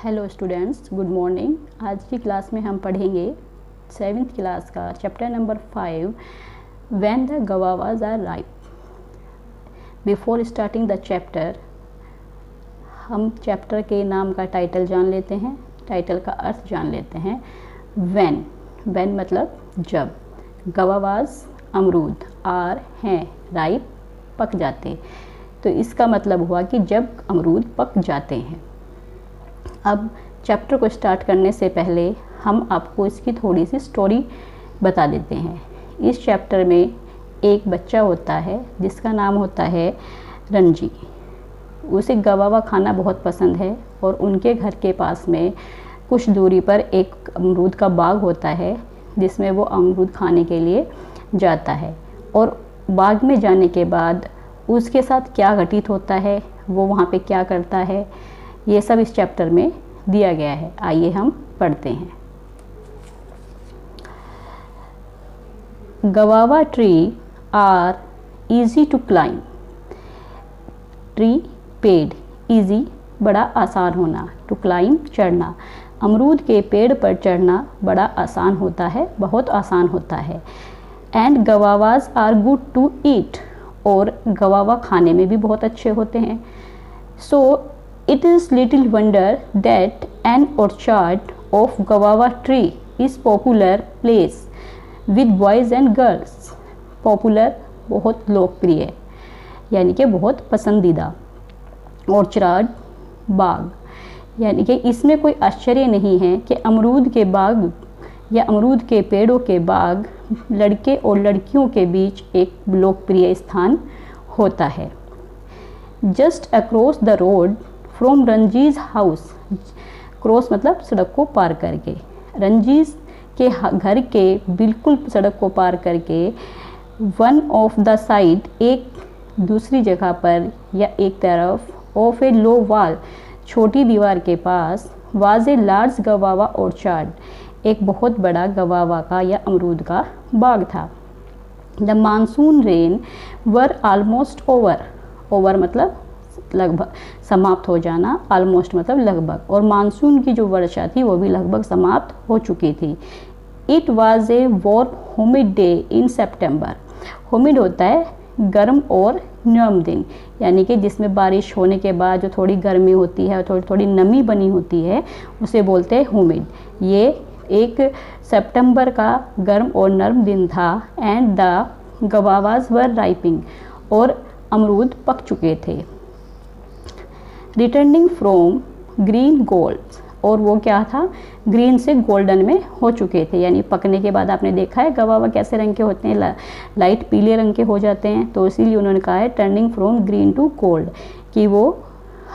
Hello students, good morning. आज की class में हम पढ़ेंगे 7th क्लास का chapter number 5 when the guavas are ripe. Before starting the chapter हम चैप्टर के नाम का टाइटल जान लेते हैं, टाइटल का अर्थ जान लेते हैं। व्हेन मतलब जब, गवावाज अमरूद, आर हैं राइप पक जाते, तो इसका मतलब हुआ कि जब अमरूद पक जाते हैं। अब चैप्टर को स्टार्ट करने से पहले हम आपको इसकी थोड़ी सी स्टोरी बता देते हैं। इस चैप्टर में एक बच्चा होता है जिसका नाम होता है रंजी। उसे गवावा खाना बहुत पसंद है और उनके घर के पास में कुछ दूरी पर एक अमरूद का बाग होता है जिसमें वो अमरूद खाने के लिए जाता है। और बाग में जाने के बाद उसके साथ क्या घटित होता है, वो वहाँ पे क्या करता है, ये सब इस चैप्टर में दिया गया है। आइए हम पढ़ते हैं। Guava tree are easy to climb. Tree पेड़, इजी बड़ा आसान होना, टू क्लाइंब चढ़ना। अमरूद के पेड़ पर चढ़ना बड़ा आसान होता है, बहुत आसान होता है। And guavas are good to eat, और गवावा खाने में भी बहुत अच्छे होते हैं। सो it is little wonder that an orchard of guava tree is popular place with boys and girls. Popular बहुत लोकप्रिय, यानी कि बहुत पसंदीदा। ऑर्चर्ड बाग, यानी कि इसमें कोई आश्चर्य नहीं है कि अमरूद के बाग या अमरूद के पेड़ों के बाग लड़के और लड़कियों के बीच एक लोकप्रिय स्थान होता है। Just across the road from Ranji's house, cross मतलब सड़क को पार करके, रंजीज के घर के बिल्कुल सड़क को पार करके, वन ऑफ द साइड एक दूसरी जगह पर या एक तरफ, ऑफ ए लो वॉल छोटी दीवार के पास, was a large guava orchard एक बहुत बड़ा गवावा का या अमरूद का बाग था। The monsoon rain were almost over, over मतलब लगभग समाप्त हो जाना, ऑलमोस्ट मतलब लगभग, और मानसून की जो वर्षा थी वो भी लगभग समाप्त हो चुकी थी। It was a warm humid day in September. Humid होता है गर्म और नम दिन, यानी कि जिसमें बारिश होने के बाद जो थोड़ी गर्मी होती है और थोड़ी थोड़ी नमी बनी होती है उसे बोलते हैं ह्यूमिड। ये एक सितंबर का गर्म और नर्म दिन था। एंड द गवावाज वर राइपिंग, और अमरूद पक चुके थे। रिटर्निंग फ्रॉम ग्रीन गोल्ड, और वो क्या था, ग्रीन से गोल्डन में हो चुके थे, यानी पकने के बाद आपने देखा है गवावा कैसे रंग के होते हैं, लाइट पीले रंग के हो जाते हैं। तो इसीलिए उन्होंने कहा है turning from green to gold, कि वो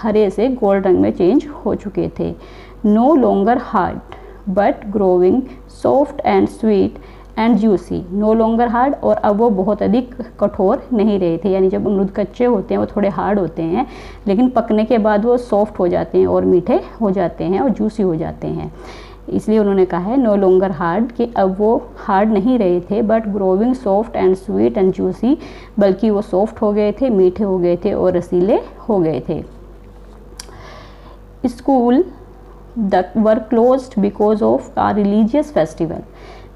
हरे से गोल्ड रंग में चेंज हो चुके थे। No longer hard but growing soft and sweet and juicy. No longer hard, और अब वो बहुत अधिक कठोर नहीं रहे थे, यानी जब अमरूद कच्चे होते हैं वो थोड़े हार्ड होते हैं, लेकिन पकने के बाद वो सॉफ्ट हो जाते हैं और मीठे हो जाते हैं और जूसी हो जाते हैं। इसलिए उन्होंने कहा है नो लॉन्गर हार्ड, कि अब वो हार्ड नहीं रहे थे, but growing soft and sweet and juicy, बल्कि वो सॉफ्ट हो गए थे, मीठे हो गए थे और रसीले हो गए थे। School were closed because of a religious festival.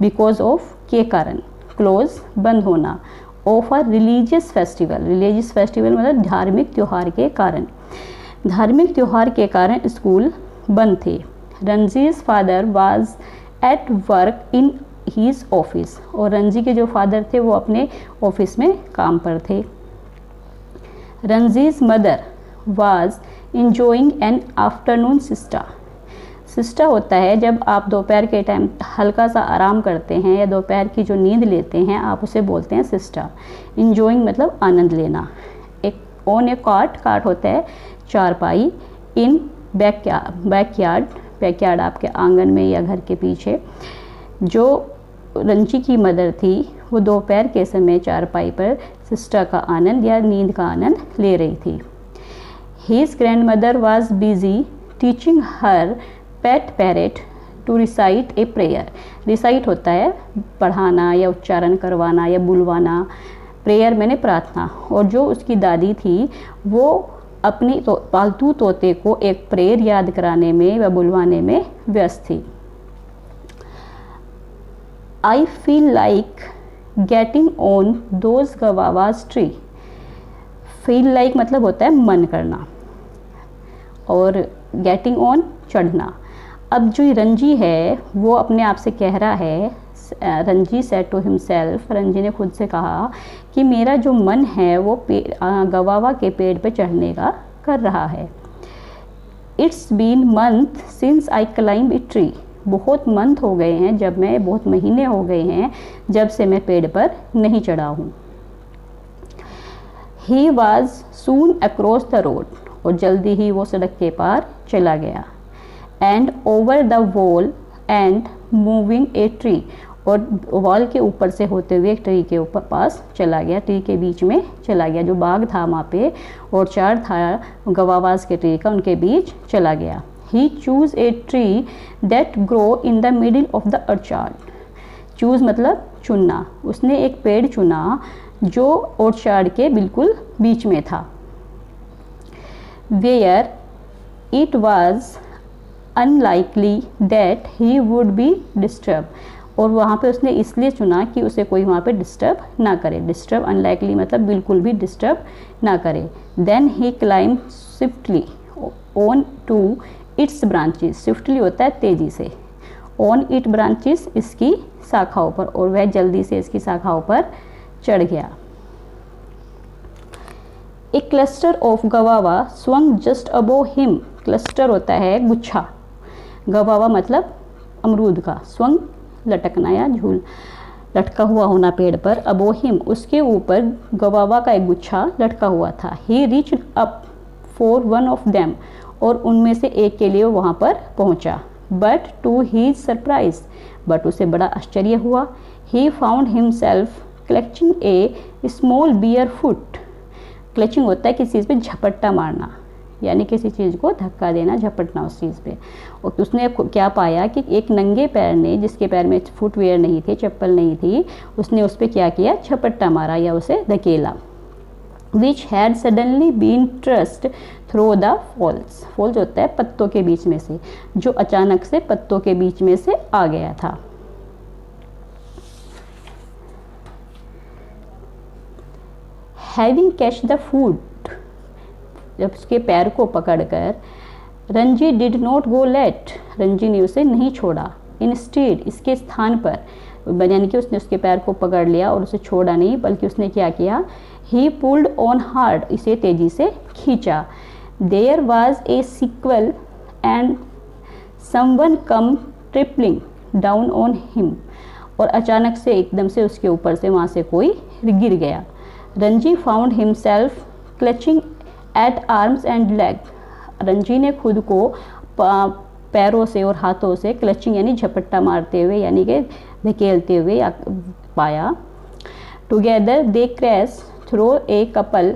Because of के कारण, क्लोज बंद होना, of a religious festival, religious festival मतलब धार्मिक त्यौहार के कारण, धार्मिक त्यौहार के कारण स्कूल बंद थे। Ranji's father was at work in his office, और रंजी के जो फादर थे वो अपने ऑफिस में काम पर थे। Ranji's mother was enjoying an afternoon siesta. Siesta होता है जब आप दोपहर के टाइम हल्का सा आराम करते हैं या दोपहर की जो नींद लेते हैं, आप उसे बोलते हैं सिस्टा। इंजॉइंग मतलब आनंद लेना। एक ऑन ए कॉट, काट होता है चारपाई, इन बैकयार्ड, बैकयार्ड आपके आंगन में या घर के पीछे। जो रंजी की मदर थी वो दोपहर के समय चारपाई पर सिस्टा का आनंद या नींद का आनंद ले रही थी। His grandmother was busy teaching her pet parrot to recite a prayer. Recite होता है पढ़ाना या उच्चारण करवाना या बुलवाना, प्रेयर मैंने प्रार्थना। और जो उसकी दादी थी वो अपनी पालतू तोते को एक प्रेयर याद कराने में व बुलवाने में व्यस्त थी। I feel like getting on those guavas tree. Feel like मतलब होता है मन करना, और गेटिंग ऑन चढ़ना। अब जो रंजी है वो अपने आप से कह रहा है, Ranji said to himself, Ranji ने खुद से कहा कि मेरा जो मन है वो गवावा के पेड़ पे चढ़ने का कर रहा है। It's been month since I climb a tree. बहुत मंथ हो गए हैं, बहुत महीने हो गए हैं जब से मैं पेड़ पर नहीं चढ़ा हूँ। He was soon across the road, और जल्दी ही वो सड़क के पार चला गया। And over the wall and moving a tree, और वॉल के ऊपर से होते हुए एक ट्री के ऊपर पास चला गया, ट्री के बीच में चला गया। जो बाग था वहाँ पे और चार था गवावाज के ट्री का, उनके बीच चला गया। He choose a tree that grow in the middle of the orchard. Choose मतलब चुनना, उसने एक पेड़ चुना जो ऑर्चार्ड के बिल्कुल बीच में था। Where it was unlikely that he would be disturb, और वहाँ पे उसने इसलिए चुना कि उसे कोई वहाँ पे डिस्टर्ब ना करे। डिस्टर्ब अनलाइकली मतलब बिल्कुल भी डिस्टर्ब ना करे। Then he climb swiftly on to its branches. Swiftly होता है तेजी से, ऑन इट ब्रांचेस इसकी शाखाओं पर, और वह जल्दी से इसकी शाखाओं पर चढ़ गया। ए cluster of गवावा swung just above him. Cluster होता है गुच्छा, गवावा मतलब अमरूद का, स्वंग लटकना या झूल लटका हुआ होना पेड़ पर, अबोव हिम उसके ऊपर गवावा का एक गुच्छा लटका हुआ था। He reached up for one of them, और उनमें से एक के लिए वहाँ पर पहुँचा। But to his surprise, but उसे बड़ा आश्चर्य हुआ। He found himself clutching a small bear foot. Clutching होता है किसी चीज़ पे झपट्टा मारना, यानी किसी चीज़ को धक्का देना, झपटना उस चीज़ पे। और उसने क्या पाया कि एक नंगे पैर ने, जिसके पैर में फुटवेयर नहीं थे, चप्पल नहीं थी, उसने उस पर क्या किया, झपट्टा मारा या उसे धकेला। Which had suddenly been thrust through the falls. Falls होता है पत्तों के बीच में से, जो अचानक से पत्तों के बीच में से आ गया था। हैविंग कैच द फूड, जब उसके पैर को पकड़कर, Ranji did not go let, Ranji ने उसे नहीं छोड़ा। इंस्टेड इसके स्थान पर, यानी कि उसने उसके पैर को पकड़ लिया और उसे छोड़ा नहीं, बल्कि उसने क्या किया, ही पुल्ड ऑन हार्ड, इसे तेजी से खींचा। There was a squeal and someone come toppling down on him, और अचानक से एकदम से उसके ऊपर से वहाँ से कोई गिर गया। Ranji found himself clutching at arms and leg, Ranji ने खुद को पैरों से और हाथों से क्लचिंग यानी झपट्टा मारते हुए, यानी कि धकेलते हुए पाया। Together they crash through a couple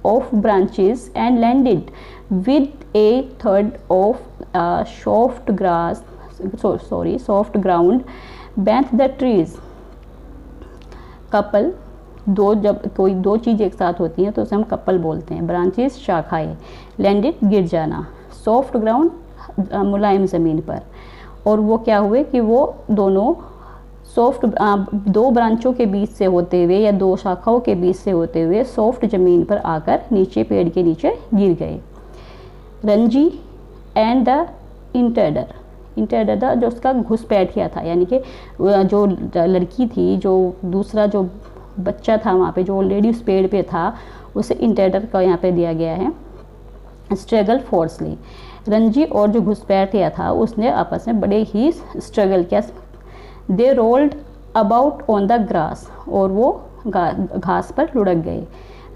of branches and landed with a थर्ड of soft ground beneath the trees. Couple जब कोई दो चीज़ एक साथ होती हैं तो उसे हम कपल बोलते हैं। ब्रांचेस शाखाएं, लैंडेड गिर जाना, सॉफ्ट ग्राउंड मुलायम ज़मीन पर। और वो क्या हुए कि वो दोनों दो ब्रांचों के बीच से होते हुए या दो शाखाओं के बीच से होते हुए सॉफ्ट ज़मीन पर आकर नीचे पेड़ के नीचे गिर गए। रंजी एंड द इंटरडर जो उसका घुसपैठिया था, यानी कि जो लड़की थी, जो दूसरा जो बच्चा था वहाँ पे, जो ऑलरेडी उस पेड़ पे था, उसे इंटरडर का यहाँ पे दिया गया है। स्ट्रगल फोर्सली, रंजी और जो घुसपैठिया था उसने आपस में बड़े ही स्ट्रगल किया। दे rolled about on the grass, और वो घास पर लुढ़क गए।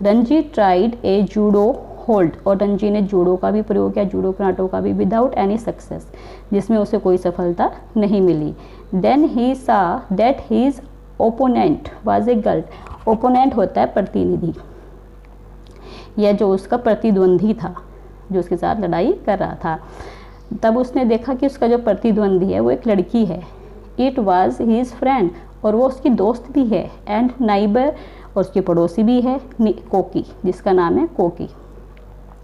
रंजी ट्राइड ए जूडो होल्ड, और रंजी ने जूडो का भी प्रयोग किया, जूडो कराटो का भी, विदाउट एनी सक्सेस, जिसमें उसे कोई सफलता नहीं मिली। Then he saw that his opponent was a girl. Opponent होता है प्रतिनिधि, या जो उसका प्रतिद्वंदी था, जो उसके साथ लड़ाई कर रहा था। तब उसने देखा कि उसका जो प्रतिद्वंदी है वो एक लड़की है। इट वाज हिज फ्रेंड, और वो उसकी दोस्त भी है। एंड नाइबर, और उसकी पड़ोसी भी है, कोकी, जिसका नाम है कोकी।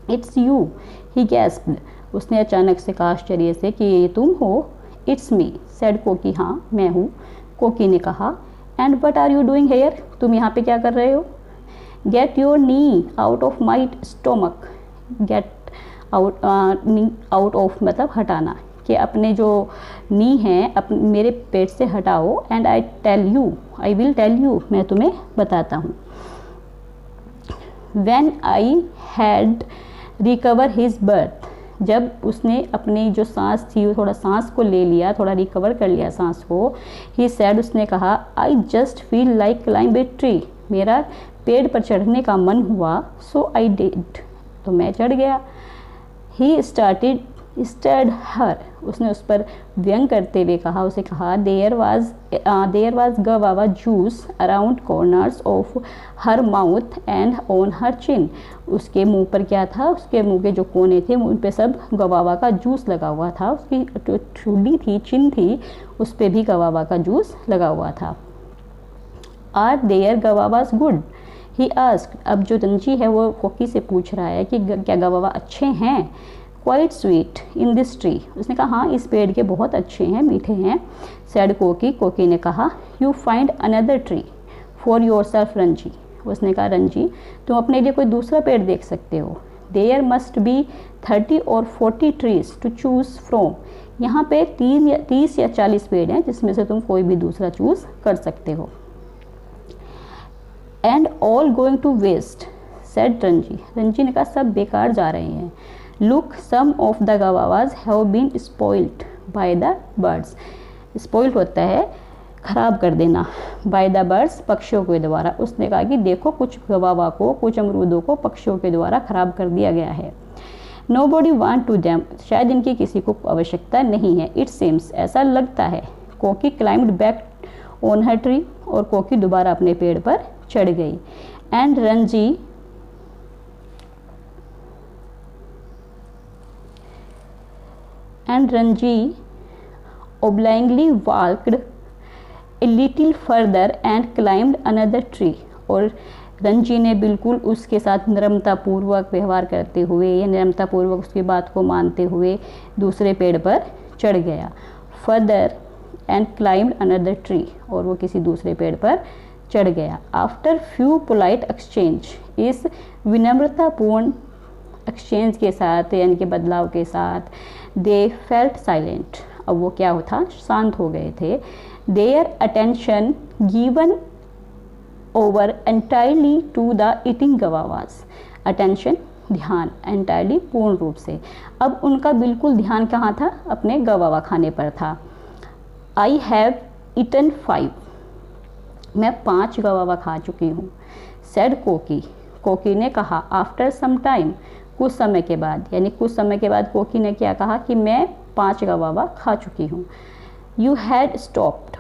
इट्स यू, ही गैस्प्ड, उसने अचानक से कहा आश्चर्य से कि ये तुम हो। इट्स मी, सेड कोकी, हाँ मैं हूँ, कोकी ने कहा। And what are you doing here, तुम यहाँ पे क्या कर रहे हो। Get your knee out of my stomach, get out, knee out of मतलब हटाना, कि अपने जो नी हैं मेरे पेट से हटाओ। And I will tell you, मैं तुम्हें बताता हूँ। When I had recover his breath, जब उसने अपनी जो सांस थी वो थोड़ा सांस को ले लिया, थोड़ा रिकवर कर लिया सांस को, he said, उसने कहा, I just feel like climb a tree, मेरा पेड़ पर चढ़ने का मन हुआ, so I did, तो मैं चढ़ गया। He stared her, उसने उस पर व्यंग करते हुए कहा, उसे कहा, there was guava juice around corners of her mouth and on her chin, उसके मुंह पर क्या था, उसके मुंह के जो कोने थे उन पे सब गवावा का जूस लगा हुआ था, उसकी जो ठुड्डी थी, चिन थी, उस पे भी गवावा का जूस लगा हुआ था। Are there guavas good, he asked, अब जो रंजी है वो कोकी से पूछ रहा है कि क्या गवावा अच्छे हैं। Quite sweet in this tree, उसने कहा हाँ इस पेड़ के बहुत अच्छे हैं, मीठे हैं। सैड कोकी, कोकी ने कहा, you find another tree for your self Ranji, उसने कहा रंजी तुम अपने लिए कोई दूसरा पेड़ देख सकते हो। There must be 30 or 40 trees to choose from, यहाँ पे 30 या 40 पेड़ हैं जिसमें से तुम कोई भी दूसरा चूज़ कर सकते हो। And all going to waste, said Ranji, Ranji ने कहा सब बेकार जा रहे हैं। Look, some of the guavas have been spoiled by the birds, spoiled होता है खराब कर देना, by the birds पक्षियों के द्वारा। उसने कहा कि देखो कुछ गवावा को, कुछ अमरूदों को पक्षियों के द्वारा खराब कर दिया गया है। Nobody want to them, शायद इनकी किसी को आवश्यकता नहीं है। It seems, ऐसा लगता है। कोकी climbed back on her tree, और कोकी दोबारा अपने पेड़ पर चढ़ गई। And Ranji obliquely walked a little further and climbed another tree, और रंजी ने बिल्कुल उसके साथ नम्रतापूर्वक व्यवहार करते हुए या नम्रतापूर्वक उसकी बात को मानते हुए दूसरे पेड़ पर चढ़ गया। Further and climbed another tree, और वो किसी दूसरे पेड़ पर चढ़ गया। आफ्टर फ्यू पोलाइट एक्सचेंज, इस विनम्रतापूर्ण एक्सचेंज के साथ यानी कि बदलाव के साथ, दे फेल्ट साइलेंट, अब वो क्या होता, शांत हो गए थे। Their attention given over entirely to the eating guavas, attention ध्यान, एंटायरली पूर्ण रूप से, अब उनका बिल्कुल ध्यान कहाँ था, अपने गवावा खाने पर था। आई हैव ईटन 5, मैं 5 गवावा खा चुकी हूँ। सेड कोकी, कोकी ने कहा। आफ्टर सम टाइम, कुछ समय के बाद, यानी कुछ समय के बाद कोकी ने क्या कहा कि मैं 5 गवावा खा चुकी हूँ। यू हैड स्टॉप्ड,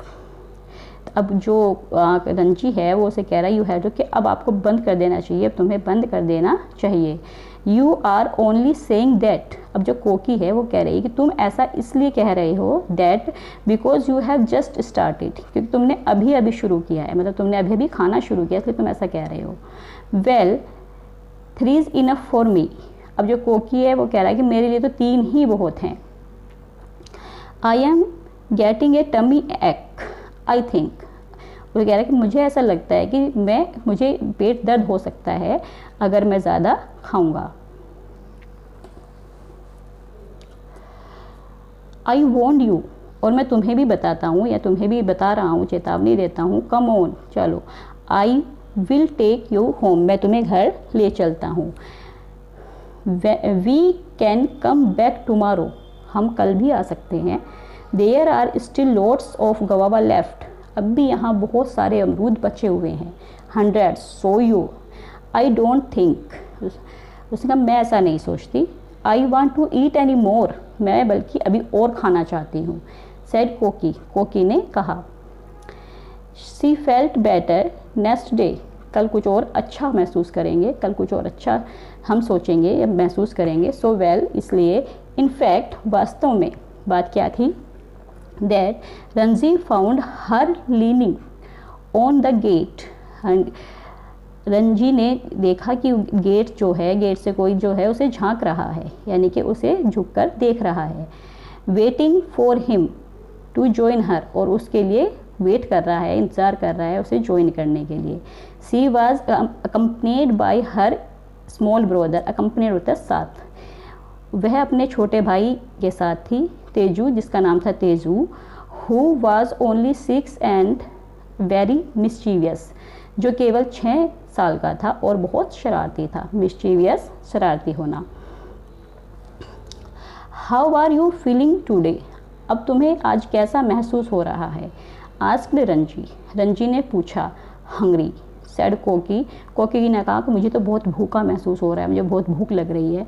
अब जो रंजी है वो उसे कह रहा है यू हैड, कि अब आपको बंद कर देना चाहिए, अब तुम्हें बंद कर देना चाहिए। You are only saying that, अब जो कोकी है वो कह रही है कि तुम ऐसा इसलिए कह रहे हो, that because you have just started, क्योंकि तुमने अभी अभी शुरू किया है, मतलब तुमने अभी अभी खाना शुरू किया इसलिए तुम ऐसा कह रहे हो। Well 3 is enough for me, अब जो कोकी है वो कह रहा है कि मेरे लिए तो 3 ही बहुत हैं। I am getting a tummy ache, I think, वो कह रहा है कि मुझे ऐसा लगता है कि मुझे पेट दर्द हो सकता है अगर मैं ज़्यादा खाऊंगा। आई वॉन्ट यू, और मैं तुम्हें भी बताता हूँ या तुम्हें भी बता रहा हूँ, चेतावनी देता हूँ, कम ऑन, चलो। I will take you home, मैं तुम्हें घर ले चलता हूँ। We can come back tomorrow, हम कल भी आ सकते हैं। There are still lots of guava left, अब भी यहाँ बहुत सारे अमरूद बचे हुए हैं। 100, so you. I don't think, उसने कहा मैं ऐसा नहीं सोचती। I want to eat any more, मैं बल्कि अभी और खाना चाहती हूँ। सेड कोकी, कोकी ने कहा। She felt better next day, कल कुछ और अच्छा महसूस करेंगे, कल कुछ और अच्छा हम सोचेंगे या महसूस करेंगे। सो वेल, इसलिए। इनफैक्ट, वास्तव में बात क्या थी, that Ranji found her leaning on the gate, Ranji ने देखा कि गेट जो है, गेट से कोई जो है उसे झांक रहा है, यानी कि उसे झुककर देख रहा है। Waiting for him to join her, और उसके लिए वेट कर रहा है, इंतज़ार कर रहा है उसे ज्वाइन करने के लिए। She was accompanied by her small brother, accompanied होता है साथ, वह अपने छोटे भाई के साथ थी, तेजू जिसका नाम था Teju, who was only 6 and very mischievous, जो केवल 6 साल का था और बहुत शरारती था। मिस्चीवियस शरारती होना। How are you feeling today, अब तुम्हें आज कैसा महसूस हो रहा है। आस्क्ड रंजी, रंजी ने पूछा। हंग्री सैड कोकी, कोकी ने कहा कि मुझे तो बहुत भूखा महसूस हो रहा है, मुझे बहुत भूख लग रही है।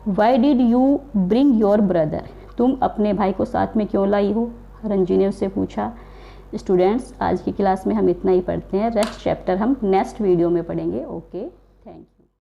Why did you bring your brother, तुम अपने भाई को साथ में क्यों लाई हो, रंजी ने उससे पूछा। स्टूडेंट्स, आज की क्लास में हम इतना ही पढ़ते हैं, रेस्ट चैप्टर हम नेक्स्ट वीडियो में पढ़ेंगे। Okay, thank you.